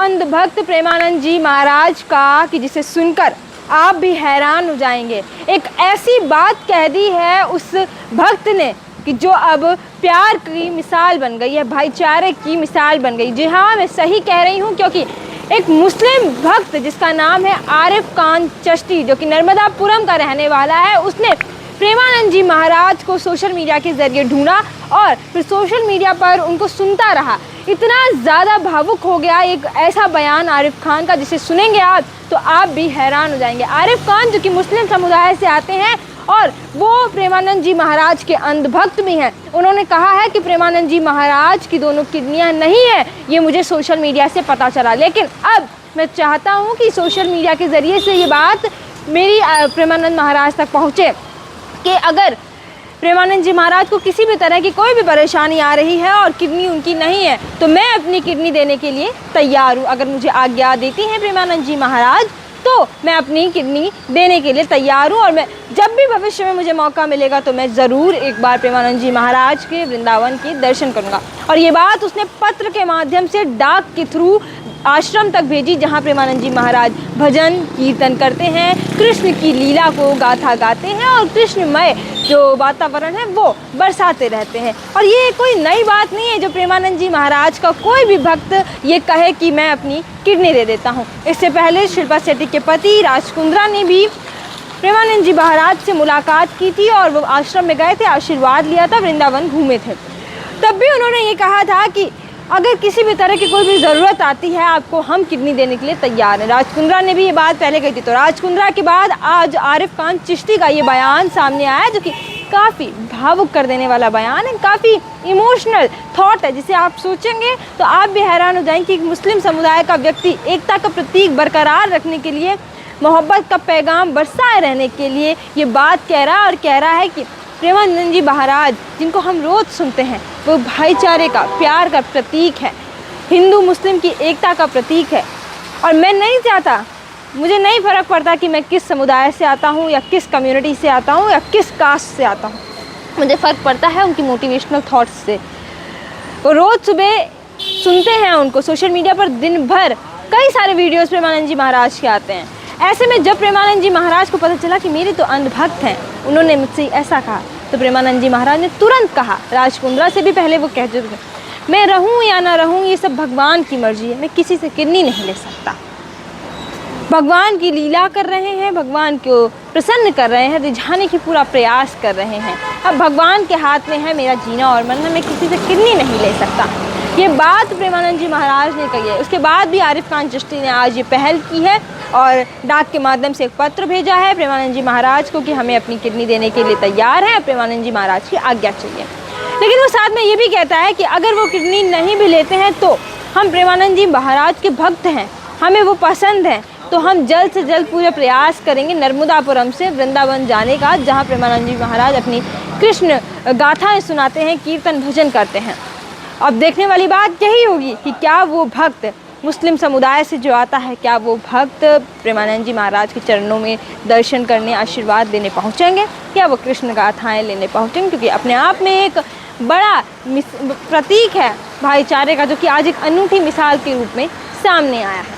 अंधभक्त प्रेमानंद जी महाराज का कि जिसे सुनकर आप भी हैरान हो जाएंगे। एक ऐसी बात कह दी है उस भक्त ने कि जो अब प्यार की मिसाल बन गई है, भाईचारे की मिसाल बन गई। जी हाँ, मैं सही कह रही हूँ, क्योंकि एक मुस्लिम भक्त जिसका नाम है आरिफ खान चिश्ती, जो कि नर्मदापुरम का रहने वाला है, उसने प्रेमानंद जी महाराज को सोशल मीडिया के ज़रिए ढूंढा और फिर सोशल मीडिया पर उनको सुनता रहा। इतना ज़्यादा भावुक हो गया एक ऐसा बयान आरिफ खान का, जिसे सुनेंगे आप तो आप भी हैरान हो जाएंगे। आरिफ खान जो कि मुस्लिम समुदाय से आते हैं और वो प्रेमानंद जी महाराज के अंधभक्त भी हैं, उन्होंने कहा है कि प्रेमानंद जी महाराज की दोनों किडनियाँ नहीं हैं, ये मुझे सोशल मीडिया से पता चला। लेकिन अब मैं चाहता हूँ कि सोशल मीडिया के ज़रिए से ये बात मेरी प्रेमानंद महाराज तक पहुँचे कि अगर प्रेमानंद जी महाराज को किसी भी तरह की कोई भी परेशानी आ रही है और किडनी उनकी नहीं है, तो मैं अपनी किडनी देने के लिए तैयार हूँ। अगर मुझे आज्ञा देती हैं प्रेमानंद जी महाराज तो मैं अपनी किडनी देने के लिए तैयार हूँ। और मैं जब भी भविष्य में मुझे मौका मिलेगा तो मैं ज़रूर एक बार प्रेमानंद जी महाराज के वृंदावन के दर्शन करूँगा। और ये बात उसने पत्र के माध्यम से डाक के थ्रू आश्रम तक भेजी, जहाँ प्रेमानंद जी महाराज भजन कीर्तन करते हैं, कृष्ण की लीला को गाथा गाते हैं और कृष्णमय जो वातावरण है वो बरसाते रहते हैं। और ये कोई नई बात नहीं है जो प्रेमानंद जी महाराज का कोई भी भक्त ये कहे कि मैं अपनी किडनी दे देता हूँ। इससे पहले शिल्पा शेट्टी के पति राज कुंद्रा ने भी प्रेमानंद जी महाराज से मुलाकात की थी और वो आश्रम में गए थे, आशीर्वाद लिया था, वृंदावन घूमे थे। तब भी उन्होंने ये कहा था कि अगर किसी भी तरह की कोई भी ज़रूरत आती है आपको, हम किडनी देने के लिए तैयार हैं। राज कुंद्रा ने भी ये बात पहले कही थी। तो राज कुंद्रा के बाद आज आरिफ खान चिश्ती का ये बयान सामने आया, जो कि काफ़ी भावुक कर देने वाला बयान है, काफ़ी इमोशनल थॉट है, जिसे आप सोचेंगे तो आप भी हैरान हो जाएंगे कि मुस्लिम समुदाय का व्यक्ति एकता का प्रतीक बरकरार रखने के लिए, मोहब्बत का पैगाम बरसाए रहने के लिए ये बात कह रहा है। और कह रहा है कि प्रेमानंद जी महाराज जिनको हम रोज़ सुनते हैं वो भाईचारे का, प्यार का प्रतीक है, हिंदू मुस्लिम की एकता का प्रतीक है। और मैं नहीं चाहता, मुझे नहीं फ़र्क पड़ता कि मैं किस समुदाय से आता हूँ या किस कम्युनिटी से आता हूँ या किस कास्ट से आता हूँ, मुझे फ़र्क पड़ता है उनकी मोटिवेशनल थॉट्स से। वो रोज़ सुबह सुनते हैं उनको, सोशल मीडिया पर दिन भर कई सारे वीडियोज़ प्रेमानंद जी महाराज के आते हैं। ऐसे में जब प्रेमानंद जी महाराज को पता चला कि मेरे तो अंधभक्त हैं, उन्होंने मुझसे ऐसा कहा, तो प्रेमानंद जी महाराज ने तुरंत कहा, राज कुंद्रा से भी पहले वो कह चुके, मैं रहूं या ना रहूं ये सब भगवान की मर्जी है, मैं किसी से किडनी नहीं ले सकता। भगवान की लीला कर रहे हैं, भगवान को प्रसन्न कर रहे हैं, रिझाने की पूरा प्रयास कर रहे हैं। अब भगवान के हाथ में है मेरा जीना और मरना, मैं किसी से किडनी नहीं ले सकता। ये बात प्रेमानंद जी महाराज ने कही है। उसके बाद भी आरिफ खान चिश्ती ने आज ये पहल की है और डाक के माध्यम से एक पत्र भेजा है प्रेमानंद जी महाराज को कि हमें अपनी किडनी देने के लिए तैयार है, प्रेमानंद जी महाराज की आज्ञा चाहिए। लेकिन वो साथ में ये भी कहता है कि अगर वो किडनी नहीं भी लेते हैं तो हम प्रेमानंद जी महाराज के भक्त हैं, हमें वो पसंद हैं, तो हम जल्द से जल्द पूरे प्रयास करेंगे नर्मदापुरम से वृंदावन जाने का, जहाँ प्रेमानंद जी महाराज अपनी कृष्ण गाथाएँ सुनाते हैं, कीर्तन भजन करते हैं। अब देखने वाली बात यही होगी कि क्या वो भक्त मुस्लिम समुदाय से जो आता है, क्या वो भक्त प्रेमानंद जी महाराज के चरणों में दर्शन करने, आशीर्वाद देने पहुँचेंगे, या वो कृष्ण गाथाएँ लेने पहुँचेंगे, क्योंकि अपने आप में एक बड़ा प्रतीक है भाईचारे का, जो कि आज एक अनूठी मिसाल के रूप में सामने आया है।